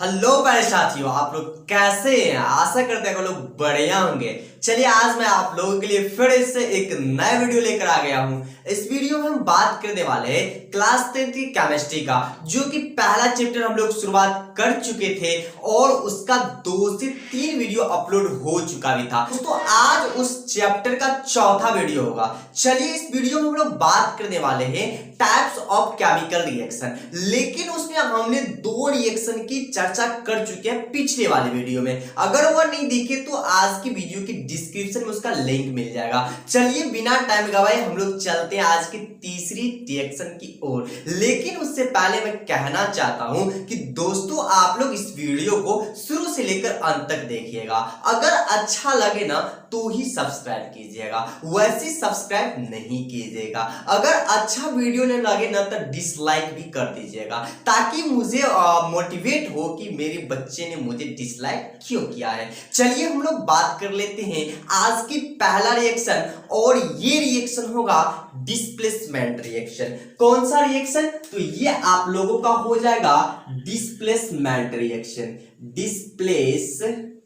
Hello प्यारे साथियों, आप लोग कैसे हैं? आशा करते हैं आप लोग बढ़िया होंगे। चलिए आज मैं आप लोगों के लिए फिर से एक नया वीडियो लेकर आ गया हूं। इस वीडियो में हम बात करने वाले हैं क्लास 10 की केमिस्ट्री का, जो कि पहला चैप्टर हम लोग शुरुआत कर चुके थे और उसका 2 से 3 वीडियो अपलोड हो चुका भी था। दोस्तों आज उस चैप्टर का चौथा वीडियो होगा। चलिए इस वीडियो में हम लोग बात करने वाले हैं टाइप्स ऑफ केमिकल रिएक्शन, लेकिन उसमें हमने 2 रिएक्शन की चर्चा कर चुके हैं पिछले वाले वीडियो में। अगर वो नहीं देखे तो आज की वीडियो की डिस्क्रिप्शन में उसका लिंक मिल जाएगा। चलिए बिना टाइम गवाए हम लोग चलते हैं आज की तीसरी रिएक्शन की ओर। लेकिन उससे पहले मैं कहना चाहता हूं कि दोस्तों आप लोग इस वीडियो को शुरू से लेकर अंत तक देखिएगा। अगर अच्छा लगे ना तो ही सब्सक्राइब कीजिएगा, वैसे सब्सक्राइब नहीं कीजिएगा। अगर अच्छा वीडियो नहीं लगे ना तो डिसलाइक भी कर दीजिएगा, ताकि मुझे मोटिवेट हो कि मेरे बच्चे ने मुझे डिसलाइक क्यों किया है। चलिए हम लोग बात कर लेते हैं आज की पहला रिएक्शन, और ये रिएक्शन होगा डिस्प्लेसमेंट रिएक्शन। कौन सा रिएक्शन? तो ये आप लोगों का हो जाएगा डिस्प्लेसमेंट रिएक्शन। Displacement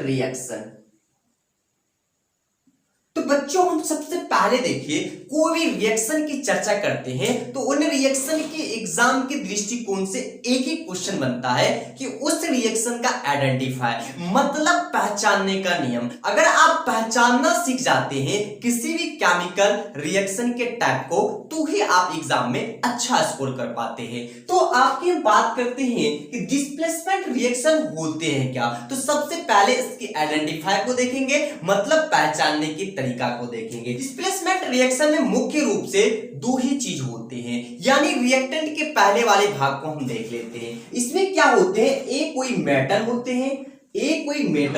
reaction. तो बच्चों हम सबसे पहले देखिए, कोई भी रिएक्शन की चर्चा करते हैं तो उन रिएक्शन के एग्जाम के दृष्टिकोण से एक ही क्वेश्चन बनता है कि उस रिएक्शन का आइडेंटिफाई, मतलब पहचानने का नियम। अगर आप पहचानना सीख जाते हैं किसी भी केमिकल रिएक्शन के टाइप को, तो ही आप एग्जाम में अच्छा स्कोर कर पाते हैं। तो आपकी हम बात करते हैं कि डिस्प्लेसमेंट रिएक्शन होते हैं क्या। तो सबसे पहले इसकी आइडेंटिफाई को देखेंगे, मतलब पहचानने की तरीका को देखेंगे। डिस्प्लेसमेंट रिएक्शन में मुख्य रूप से 2 ही चीज होते हैं, यानी रिएक्टेंट के पहले वाले भाग को हम देख लेते हैं। इसमें क्या होते हैं, एक कोई मेटल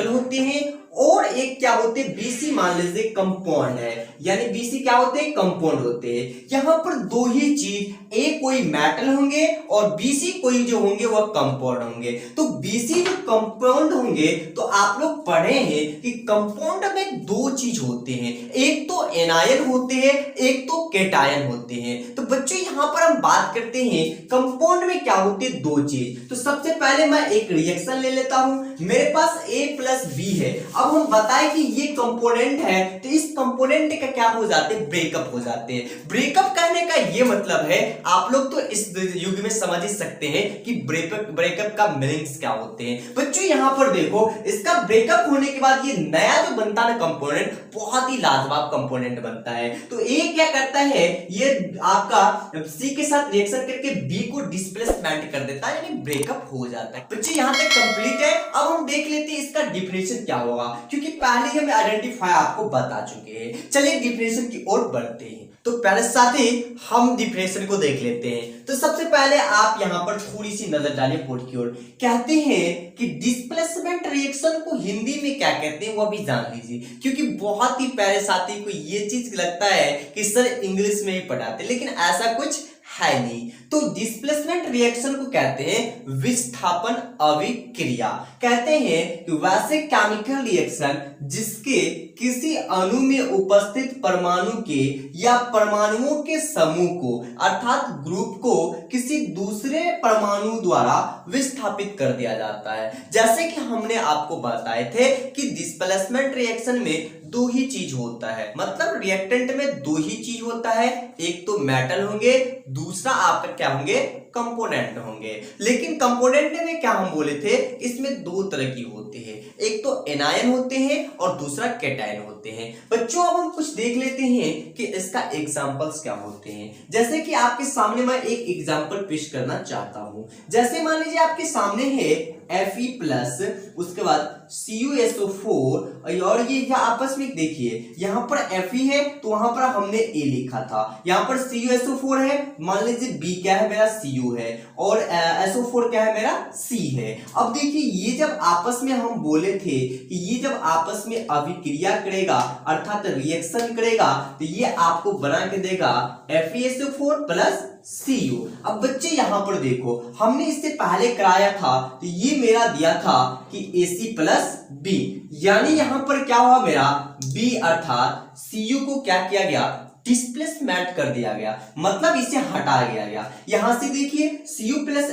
होते हैं और एक क्या होते हैं, बीसी मान लीजिए कंपाउंड है, यानी बीसी क्या होते हैं, कंपाउंड होते हैं। यहां पर 2 ही चीज, एक कोई मेटल होंगे और बीसी कोई जो होंगे वह कंपाउंड होंगे। तो बीसी जो कंपाउंड होंगे, तो आप लोग पढ़े हैं कि कंपाउंड में 2 चीज होते हैं, एक तो एनायन होते हैं, एक तो केटायन होते हैं। तो बच्चों यहां पर हम बात करते हैं कंपाउंड में क्या होते हैं, 2 चीज। तो सबसे पहले मैं एक रिएक्शन ले लेता हूं, मेरे पास A+B है। अब हम बताएं कि ये कंपोनेंट है, तो इस कंपोनेंट का क्या हो जाते हैं, ब्रेकअप हो जाते हैं। ब्रेकअप कहने का ये मतलब है, आप लोग तो इस युग में समझ ही सकते हैं कि ब्रेकअप का मीनिंग्स क्या होते हैं। बच्चों यहां पर देखो, इसका ब्रेकअप होने के बाद ये नया जो बनता है कंपोनेंट, बहुत ही लाजवाब कंपोनेंट बनता है। तो ए क्या करता है, ये आपका सी के साथ रिएक्शन करके बी को डिस्प्लेसमेंट कर देता है, यानी ब्रेकअप हो जाता है। बच्चे यहां तक कंप्लीट है। अब हम देख लेते हैं इसका डिफिनेशन क्या होगा, क्योंकि पहले ही हम आइडेंटिफाई आपको बता चुके हैं। चलिए डिफिनेशन की ओर बढ़ते हैं। तो पहले साथी हम डिफिनेशन को देख लेते हैं। तो सबसे पहले आप यहां पर थोड़ी सी नजर डालिए बोर्ड की ओर। कहते हैं कि डिस्प्लेसमेंट रिएक्शन को हिंदी में क्या कहते हैं, वो भी जान लीजिए, क्योंकि बहुत ही प्यारे साथी को ये चीज लगता है कि सर इंग्लिश में ही पढ़ाते, लेकिन ऐसा कुछ है नहीं। तो डिस्प्लेसमेंट रिएक्शन को कहते हैं विस्थापन अभिक्रिया। कहते हैं कि वैसे केमिकल रिएक्शन जिसके किसी अणु में उपस्थित परमाणु के या परमाणुओं के समूह को, अर्थात ग्रुप को, किसी दूसरे परमाणु द्वारा विस्थापित कर दिया जाता है। जैसे कि हमने आपको बताए थे कि डिस्प्लेसमेंट रिएक्शन में 2 ही चीज होता है, मतलब रिएक्टेंट में 2 ही चीज होता है, एक तो मेटल होंगे, दूसरा आपका क्या होंगे, कंपोनेंट होंगे। लेकिन कंपोनेंट में क्या हम बोले थे, इसमें 2 तरह की होते हैं, एक तो एनायन होते हैं और दूसरा केटायन होते हैं। बच्चों अब हम कुछ देख लेते हैं कि इसका एग्जांपल्स क्या होते हैं। जैसे कि आपके सामने मैं एक एग्जांपल पेश करना चाहता हूं। जैसे मान लीजिए आपके सामने है Fe+, उसके बाद CuSO4, और ये आपस में देखिए, यहां पर Fe है तो वहां पर हमने A लिखा था, यहां पर CuSO4 है, मान लीजिए B क्या है मेरा, Cu है, और SO4 क्या है मेरा, C है। अब देखिए ये जब आपस में हम बोले थे कि ये जब आपस में अभिक्रिया करेगा, अर्थात रिएक्शन करेगा, तो ये आपको बना के देगा FeSO4 + Cu। अब बच्चे यहां पर देखो, हमने इससे पहले कराया था तो ये मेरा दिया था कि Ac+B, यानी यहां पर क्या हुआ मेरा B, अर्थात Cu को क्या किया गया, डिस्प्लेसमेंट कर दिया गया, मतलब इसे हटा दिया गया। यहां से देखिए Cu प्लस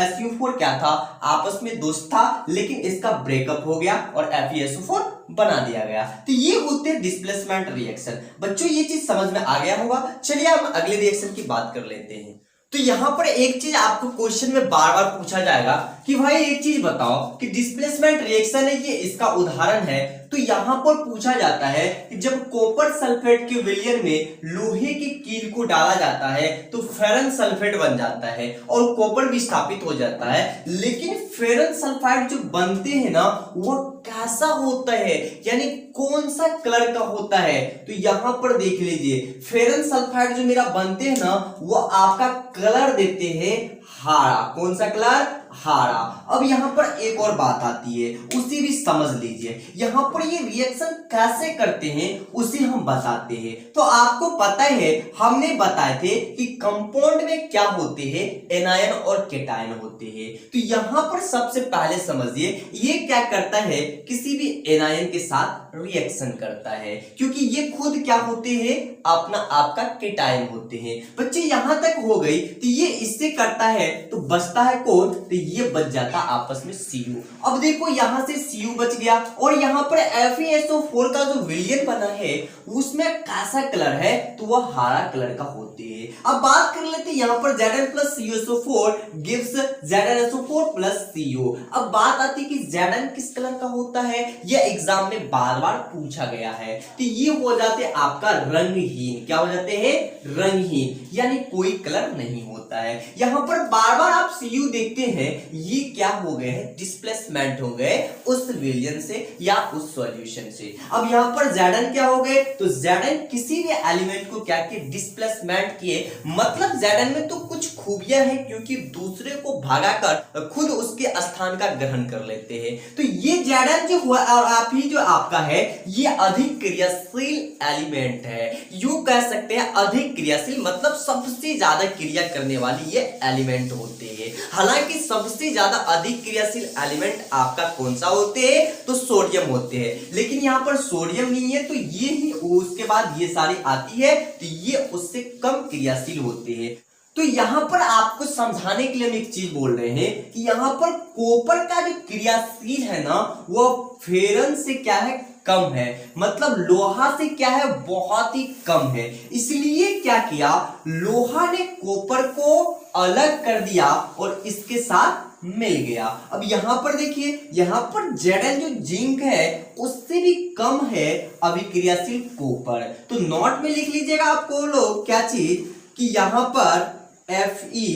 SU4 क्या था, आपस में दोस्त था, लेकिन इसका ब्रेकअप हो गया और FeSO4 बना दिया गया। तो ये होते हैं डिस्प्लेसमेंट रिएक्शन। बच्चों ये चीज समझ में आ गया होगा। चलिए हम अगले रिएक्शन की बात कर लेते हैं। तो यहां पर एक चीज आपको क्वेश्चन में बार बार पूछा जाएगा कि भाई एक चीज बताओ कि डिस्प्लेसमेंट रिएक्शन है, ये इसका उदाहरण है। तो यहां पर पूछा जाता है कि जब कॉपर सल्फेट के विलयन में लोहे की कील को डाला जाता है तो फेरन सल्फेट बन जाता है और कॉपर भी स्थापित हो जाता है। लेकिन फेरन सल्फाइड जो बनते हैं ना वह कैसा होता है, यानी कौन सा कलर का होता है। तो यहां पर देख लीजिए फेरन सल्फाइड जो मेरा बनते हैं ना वो आपका कलर देते हैं हरा। कौन सा कलर, हरा। अब यहां पर एक और बात आती है, उसे भी समझ लीजिए। यहां पर ये रिएक्शन कैसे करते हैं उसे हम बताते हैं। तो आपको पता है हमने बताए थे कि कंपाउंड में क्या होते हैं, एनायन और केटायन होते हैं। तो यहां पर सबसे पहले समझिए ये क्या करता है, किसी भी एनायन के साथ रिएक्शन करता है, क्योंकि ये खुद क्या होते हैं, अपना आपका केटायन होते हैं। बच्चे यहां तक हो गई। तो ये इससे करता है तो बचता है कौन, तो ये बच जाता आपस में Cu। अब देखो यहां से Cu बच गया और यहां पर FeSO4 का जो विलयन बना है उसमें कैसा कलर है, तो वह हरा कलर का होते हैं। अब बात कर लेते हैं यहां पर Zn plus CuSO4 gives ZnSO4 plus CO। अब बात आती है कि Zn किस कलर का होता है, यह एग्जाम में बार बार पूछा गया है। तो ये हो जाते आपका रंगहीन। क्या हो जाते हैं, रंगहीन, यानी कोई कलर नहीं होता है। यहां पर बार बार आप Cu देखते हैं, ये क्या हो गए हैं, डिस्प्लेसमेंट हो गए उस विलयन से या उस सॉल्यूशन से। अब यहां पर Zn क्या हो गए, तो Zn किसी भी एलिमेंट को क्या किए, डिस्प्लेसमेंट किए। मतलब Zn में तो कुछ खूबियां हैं, क्योंकि दूसरे को भगाकर खुद उसके स्थान का ग्रहण कर लेते हैं। तो ये Zn जो हुआ और आप ही जो आपका है, ये अधिक क्रियाशील एलिमेंट है। यूं कह सकते हैं अधिक क्रियाशील, मतलब सबसे ज्यादा क्रिया करने वाली ये एलिमेंट होते हैं। हालांकि सबसे ज्यादा अधिक क्रियाशील एलिमेंट आपका कौन सा होते हैं, तो सोडियम होते हैं। लेकिन यहां पर सोडियम नहीं है, तो ये ही उसके बाद ये सारी आती है, तो ये उससे कम क्रियाशील होते हैं। तो यहां पर आपको समझाने के लिए हम एक चीज बोल रहे हैं कि यहां पर कॉपर का जो क्रियाशील है ना वो फेरन से क्या है, कम है। मतलब लोहा से क्या है, बहुत ही कम है। इसलिए क्या किया, लोहा ने कॉपर को अलग कर दिया और इसके साथ मिल गया। अब यहां पर देखिए, यहां पर Zn जो जिंक है उससे भी कम है अभिक्रियाशील कॉपर। तो नोट में लिख लीजिएगा आपको लोग क्या चीज, कि यहां पर Fe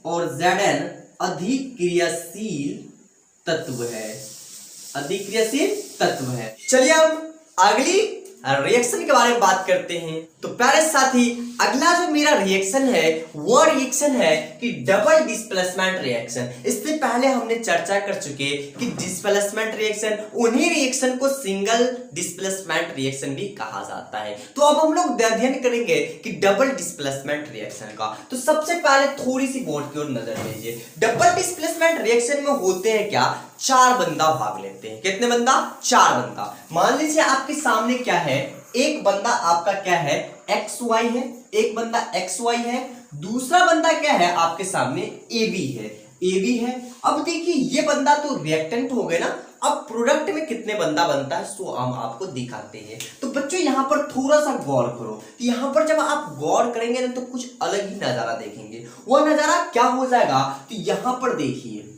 और Zn अधिक क्रियाशील तत्व है, अधिक क्रियाशील तत्व है। चलिए अब अगली रिएक्शन के बारे में बात करते हैं। तो प्यारे साथी अगला जो मेरा रिएक्शन है वो रिएक्शन है कि डबल डिस्प्लेसमेंट रिएक्शन। इससे पहले हमने चर्चा कर चुके कि डिस्प्लेसमेंट रिएक्शन, उन्हीं रिएक्शन को सिंगल डिस्प्लेसमेंट रिएक्शन भी कहा जाता है। तो अब हम लोग अध्ययन करेंगे कि डबल डिस्प्लेसमेंट रिएक्शन का। तो सबसे पहले थोड़ी सी बोर्ड की ओर नजर दीजिए। डबल डिस्प्लेसमेंट रिएक्शन में होते हैं क्या, चार बंदा भाग लेते हैं। कितने बंदा, चार बंदा। मान लीजिए आपके सामने क्या है, एक बंदा आपका क्या है, XY है, एक बंदा XY है, दूसरा बंदा क्या है आपके सामने AB है, AB है। अब देखिए ये बंदा तो रिएक्टेंट हो गए ना। अब प्रोडक्ट में कितने बंदा बनता है सो हम आपको दिखाते हैं। तो बच्चों यहां पर थोड़ा सा गौर करो। तो यहां पर जब आप गौर करेंगे ना तो कुछ अलग ही नजारा देखेंगे। वह नजारा क्या हो जाएगा, तो यहां पर देखिए,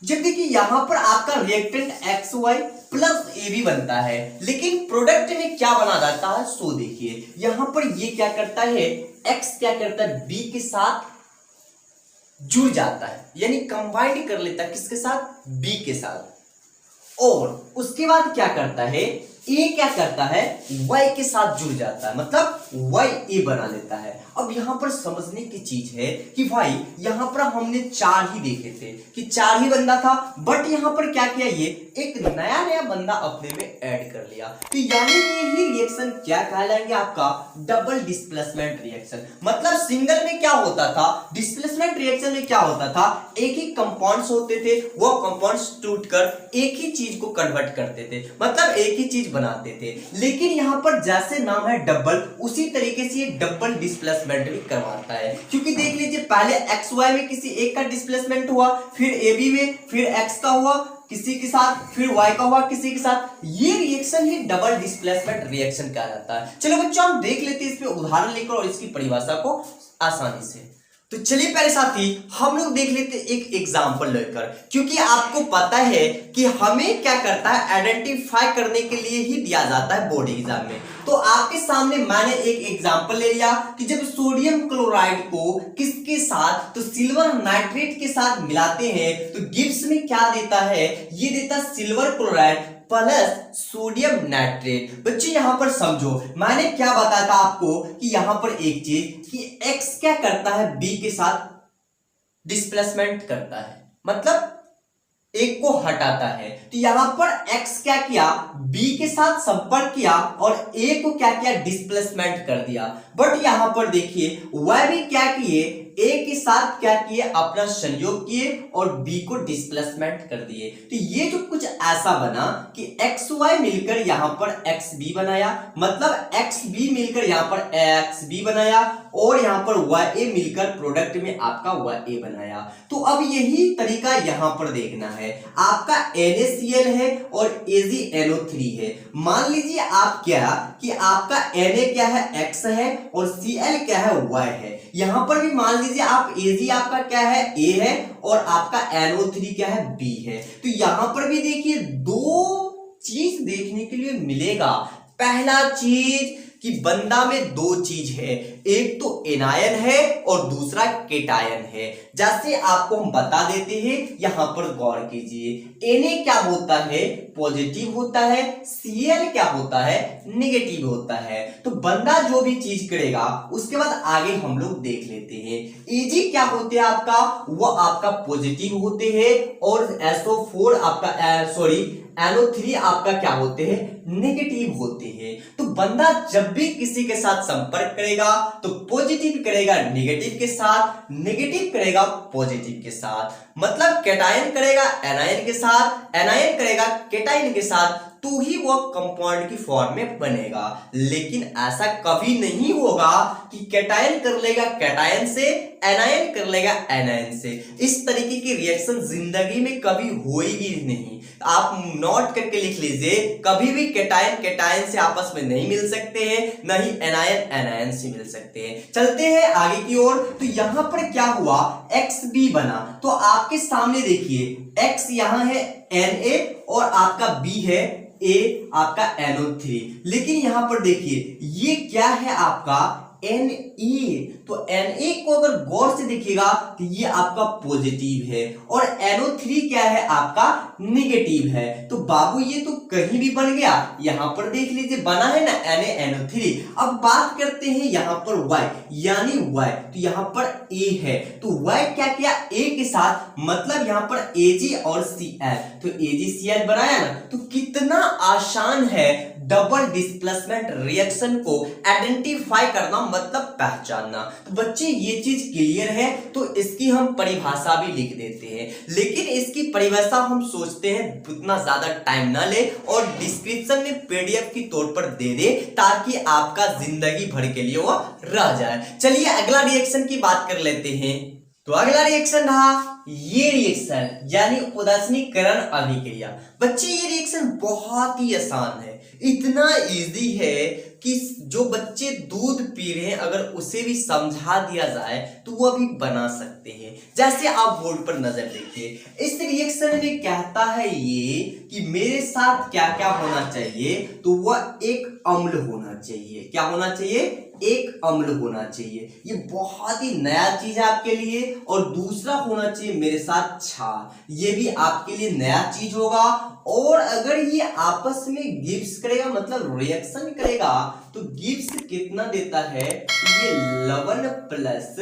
जब देखिए यहां पर आपका रिएक्टेंट XY प्लस AB बनता है, लेकिन प्रोडक्ट में क्या बना जाता है सो देखिए, यहां पर ये क्या करता है, X क्या करता है, B के साथ जुड़ जाता है, यानी कंबाइंड कर लेता है किसके साथ, B के साथ। और उसके बाद क्या करता है, A क्या करता है, Y के साथ जुड़ जाता है, मतलब Y A बना लेता है। अब यहां पर समझने की चीज है कि भाई यहां पर हमने चार ही देखे थे कि चार ही बंदा था, बट यहां पर क्या किया, ये एक नया नया बंदा अपने में ऐड कर लिया। तो यानी यही रिएक्शन क्या कहलाएंगे आपका, डबल डिस्प्लेसमेंट रिएक्शन। मतलब सिंगल में क्या होता था, डिस्प्लेसमेंट रिएक्शन में क्या होता था, एक ही कंपाउंड्स होते थे, वो कंपाउंड्स टूटकर एक ही चीज को कन्वर्ट करते थे, मतलब एक ही चीज बनाते थे, लेकिन यहाँ पर जैसे नाम है डबल, उसी तरीके से ये डबल डिस्प्लेसमेंट भी करवाता है। क्योंकि देख लीजिए पहले एक्स वाई में किसी एक का डिस्प्लेसमेंट हुआ, फिर ए बी में, फिर एक्स का हुआ किसी के साथ, फिर y का हुआ किसी के साथ, ये रिएक्शन ही डबल डिस्प्लेसमेंट रिएक्शन कहलाता है। चलो बच्चों हम देख लेते हैं इस पे उदाहरण लेकर और इसकी परिभाषा को आसानी से। तो चलिए पहले साथी हम लोग देख लेते हैं एक एग्जांपल लेकर, क्योंकि आपको पता है कि हमें क्या करता है आइडेंटिफाई करने के लिए ही दिया जाता है बोर्ड एग्जाम में। तो आपके सामने मैंने एक एग्जांपल ले लिया कि जब सोडियम क्लोराइड को किसके साथ, तो सिल्वर नाइट्रेट के साथ मिलाते हैं तो गिब्स में क्या देता है, ये देता silver chloride plus sodium nitrate. बच्चे यहां पर समझो मैंने क्या बताया था आपको कि यहां पर एक चीज कि x क्या करता है b के साथ डिस्प्लेसमेंट करता है, मतलब एक को हटाता है। तो यहां पर x क्या किया, b के साथ संपर्क किया और a को क्या किया, डिस्प्लेसमेंट कर दिया। बट यहां पर देखिए y भी क्या किए, a के साथ क्या किए, अपना संयोग किए और b को डिस्प्लेसमेंट कर दिए। तो ये जो कुछ ऐसा बना कि एक्स वाई मिलकर यहां पर एक्स बी बनाया, मतलब एक्स बी मिलकर यहां पर एक्स बी बनाया और यहां पर वाई ए मिलकर प्रोडक्ट में आपका वाई ए बनाया। तो अब यही तरीका यहां पर देखना है, आपका NaCl है और AgNO3 है। मान लीजिए आप क्या कि आपका Na क्या है, x है और Cl क्या है, y है। यहां पर भी मान लीजिए आप Ag आपका क्या है, A है और आपका NO3 क्या है, B है। तो यहां पर भी देखिए दो चीज देखने के लिए मिलेगा। पहला चीज कि बंदा में दो चीज है, एक तो एनायन है और दूसरा केटायन है। जैसे आपको हम बता देते हैं, यहां पर गौर कीजिए Na क्या होता है, पॉजिटिव होता है, Cl क्या होता है, नेगेटिव होता है। तो बंदा जो भी चीज करेगा उसके बाद आगे हम लोग देख लेते हैं। Ag क्या होते हैं आपका, वो आपका पॉजिटिव होते हैं और SO4 आपका NO3 आपका क्या होते हैं, नेगेटिव होते हैं। तो बंदा जब भी किसी के साथ संपर्क करेगा तो पॉजिटिव करेगा नेगेटिव के साथ, नेगेटिव करेगा पॉजिटिव के साथ। मतलब कैटायन करेगा एनायन के साथ, एनायन करेगा कैटायन के साथ, तो ही वो कंपाउंड की फॉर्म में बनेगा। लेकिन ऐसा कभी नहीं होगा कि कैटायन कर लेगा कैटायन से, एनायन कर लेगा एनायन से। इस तरीके की रिएक्शन जिंदगी में कभी होएगी नहीं। आप नोट करके लिख लीजिए, कभी भी कैटायन कैटायन से आपस में नहीं मिल सकते हैं, नहीं एनायन एनायन से मिल सकते हैं। चलते हैं आगे की ओर। तो यहां पर क्या हुआ, XB बना। तो आपके सामने देखिए X यहां है Na और आपका B है A आपका NO3। लेकिन यहां पर देखिए ये क्या है आपका Na। तो Na को अगर गौर से देखिएगा तो ये आपका पॉजिटिव है और NO3 क्या है आपका नेगेटिव है। तो बाबू ये तो कहीं भी बन गया, यहां पर देख लीजिए बना है ना NaNO3। अब बात करते हैं यहां पर Y, यानी Y, तो यहां पर A है तो Y क्या किया, A के साथ, मतलब यहां पर Ag और Cl, तो AgCl बनाया ना। तो कितना आसान है डबल डिस्प्लेसमेंट रिएक्शन को आइडेंटिफाई करना, मतलब पहचानना। तो बच्चे ये चीज क्लियर है, तो इसकी हम परिभाषा भी लिख देते हैं। लेकिन इसकी परिभाषा हम सोचते हैं उतना ज्यादा टाइम ना ले और डिस्क्रिप्शन में PDF की तौर पर दे दे, ताकि आपका जिंदगी भर के लिए वो रह जाए। चलिए अगला रिएक्शन की बात कर लेते हैं। तो अगला रिएक्शन रहा ये रिएक्शन, यानी उदासीनीकरण अभिक्रिया। बच्चे ये रिएक्शन बहुत ही आसान है, इतना इजी है कि जो बच्चे दूध पी रहे हैं अगर उसे भी समझा दिया जाए तो वो भी बना सकते हैं। जैसे आप बोर्ड पर नजर देखिए, इस रिएक्शन में कहता है ये कि मेरे साथ क्या क्या होना चाहिए, तो वह एक अम्ल होना चाहिए। क्या होना चाहिए, एक अम्ल होना चाहिए। ये बहुत ही नया चीज है आपके लिए। और दूसरा होना चाहिए मेरे साथ क्षार, ये भी आपके लिए नया चीज होगा। और अगर ये आपस में गिब्स करेगा, मतलब रिएक्शन करेगा, तो गिब्स कितना देता है, ये लवण प्लस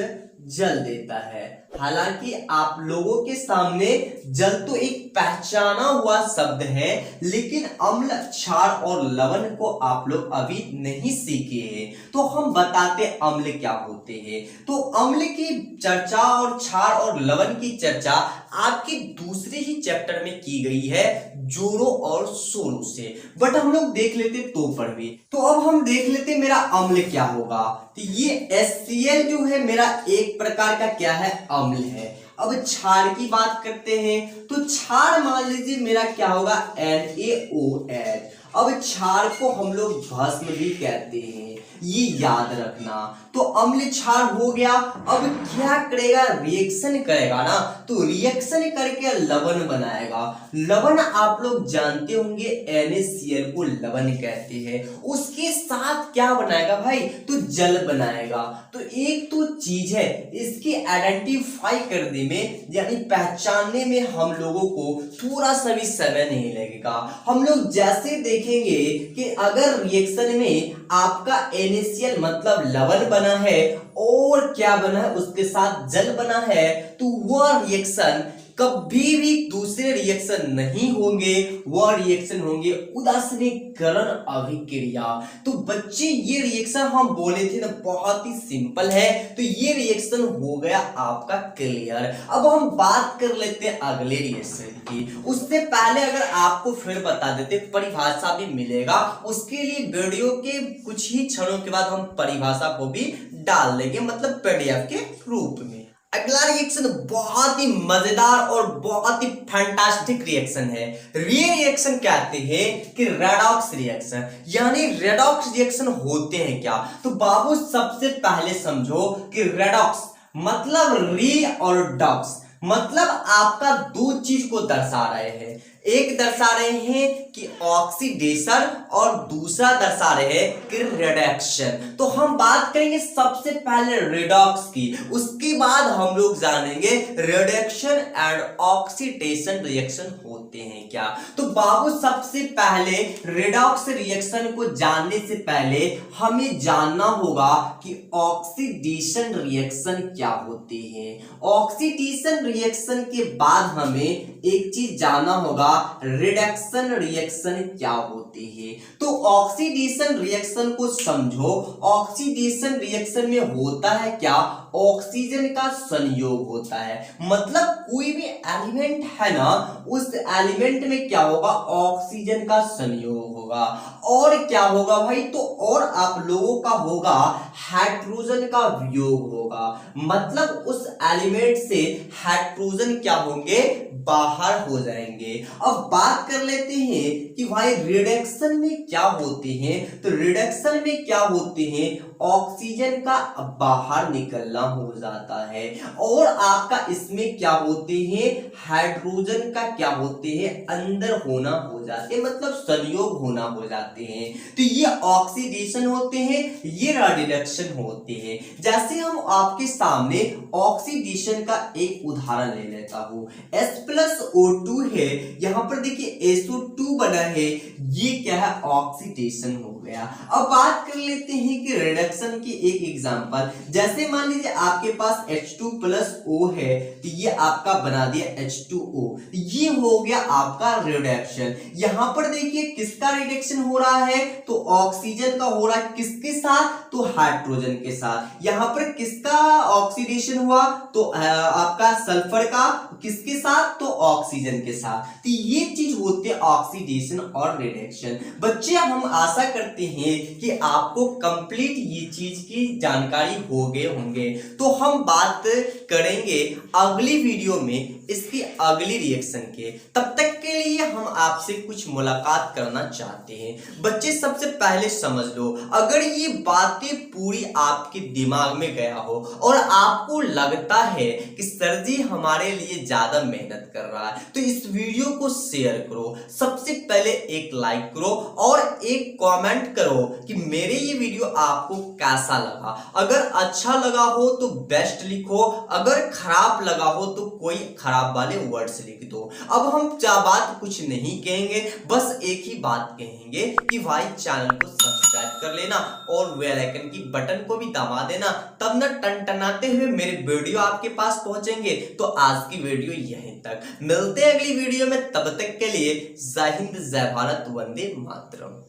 जल देता है। हालांकि आप लोगों के सामने जल तो एक पहचाना हुआ शब्द है, लेकिन अम्ल, क्षार और लवण को आप लोग अभी नहीं सीखे हैं। तो हम बताते अम्ल क्या होते हैं। तो अम्ल की चर्चा और क्षार और लवण की चर्चा आपके दूसरे ही चैप्टर में की गई है, जोरों और शोरों से, बट हम लोग देख लेते तो पर भी। तो अब हम देख लेते मेरा अम्ल क्या होगा। तो ये HCl जो है मेरा एक प्रकार का क्या है, अम्ल है। अब क्षार की बात करते हैं तो क्षार मान लीजिए मेरा क्या होगा, NaOH। अब क्षार को हम लोग भस्म भी कहते हैं, ये याद रखना। तो अम्ल क्षार हो गया। अब क्या करेगा, रिएक्शन करेगा ना, तो रिएक्शन करके लवण बनाएगा। लवण आप लोग जानते होंगे, NaCl को लवण कहते हैं। उसके साथ क्या बनाएगा भाई, तो जल बनाएगा। तो एक तो चीज है, इसकी आइडेंटिफाई करने में यानी पहचानने में हम लोगों को थोड़ा सा भी समय नहीं लगेगा। हम लोग जैसे देखेंगे कि अगर रिएक्शन में आपका NaCl मतलब लवण बना है और क्या बना है, उसके साथ जल बना है, तो वह रिएक्शन कभी भी दूसरे रिएक्शन नहीं होंगे, वह रिएक्शन होंगे उदासीनीकरण अभिक्रिया। तो बच्चे ये रिएक्शन हम बोले थे ना, बहुत ही सिंपल है। तो ये रिएक्शन हो गया आपका क्लियर। अब हम बात कर लेते हैं अगले रिएक्शन की। उससे पहले अगर आपको फिर बता देते, परिभाषा भी मिलेगा, उसके लिए वीडियो के कुछ ही क्षणों के बाद हम परिभाषा को भी डाल देंगे, मतलब PDF के रूप में। अगला रिएक्शन बहुत ही मजेदार और बहुत ही फैंटास्टिक रिएक्शन है। ये रिएक्शन कहते हैं कि रेडॉक्स रिएक्शन, यानी रेडॉक्स रिएक्शन होते हैं क्या। तो बाबू सबसे पहले समझो कि रेडॉक्स मतलब री और डॉक्स मतलब आपका दो चीज को दर्शा रहे हैं। एक दर्शा रहे हैं कि ऑक्सीडेशन और दूसरा दर्शा रहे हैं कि रिडक्शन। तो हम बात करेंगे सबसे पहले रिडॉक्स की, उसके बाद हम लोग जानेंगे रिडक्शन एंड ऑक्सीडेशन रिएक्शन होते हैं क्या। तो बाबू सबसे पहले रिडॉक्स रिएक्शन को जानने से पहले हमें जानना होगा कि ऑक्सीडेशन रिएक्शन क्या होते हैं। ऑक्सीडेशन रिएक्शन के बाद हमें एक चीज जानना होगा, रिडक्शन रिएक्शन क्या होती है। तो ऑक्सीडेशन रिएक्शन को समझो। ऑक्सीडेशन रिएक्शन में होता है क्या, ऑक्सीजन का संयोग होता है। मतलब कोई भी एलिमेंट है ना, उस एलिमेंट में क्या होगा, ऑक्सीजन का संयोग होगा। और क्या होगा भाई, तो और आप लोगों का होगा हाइड्रोजन का वियोग होगा। मतलब उस एलिमेंट से हाइड्रोजन क्या होंगे, बाहर हो जाएंगे। अब बात कर लेते हैं कि भाई रिडक्शन में क्या होते हैं। तो रिडक्शन में क्या होते हैं, ऑक्सीजन का बाहर निकलना हो जाता है और आपका इसमें क्या होते हैं, हाइड्रोजन का क्या होते हैं, अंदर होना हो जाते हैं, मतलब संयोग होना हो जाते हैं। तो ये ऑक्सीडेशन होते हैं, ये रिडक्शन होते हैं। जैसे हम आपके सामने ऑक्सीडेशन का एक उदाहरण ले लेता हूं। H+O2 है, यहां पर देखिए SO2 बना है, ये क्या है, ऑक्सीडेशन हो गया। अब बात कर लेते हैं कि रिडक्शन की एक एग्जांपल। जैसे मान लीजिए आपके पास H2+O है, तो ये आपका बना दिया H2O, ये हो गया आपका रिडक्शन। यहां पर देखिए किसका रिडक्शन हो रहा है, तो ऑक्सीजन का हो रहा है, किसके साथ, तो हाइड्रोजन के साथ। यहां पर किसका ऑक्सीडेशन हुआ, तो आपका सल्फर का, किसके साथ, तो ऑक्सीजन के साथ। तो ये चीज होती है ऑक्सीडेशन और रिडक्शन। बच्चे हम आशा करते हैं कि आपको कंप्लीट ये चीज की जानकारी हो गए होंगे। तो हम बात करेंगे अगली वीडियो में इसकी अगली रिएक्शन के। तब तक के लिए हम आपसे कुछ मुलाकात करना चाहते हैं। बच्चे सबसे पहले समझ लो, अगर ये बातें पूरी आपके दिमाग में गया हो और आपको लगता है कि सर जी हमारे लिए ज्यादा मेहनत कर रहा है, तो इस वीडियो को शेयर करो। सबसे पहले एक लाइक करो और एक कमेंट करो कि मेरे ये वीडियो आपको कैसा लगा। अगर अच्छा लगा हो तो बेस्ट लिखो, अगर खराब लगा हो तो कोई खराब वाले वर्ड्स लिख दो। अब हम बात कुछ नहीं कहेंगे, बस एक ही बात कहेंगे कि भाई चैनल को सब्सक्राइब कर लेना और बेल आइकन की बटन को भी दबा देना, तब ना टनटनाते हुए मेरे वीडियो आपके पास पहुंचेंगे। तो आज की वीडियो यहीं तक, मिलते हैं अगली वीडियो में। तब तक के लिए जय हिंद, जय भारत, वंदे मातरम।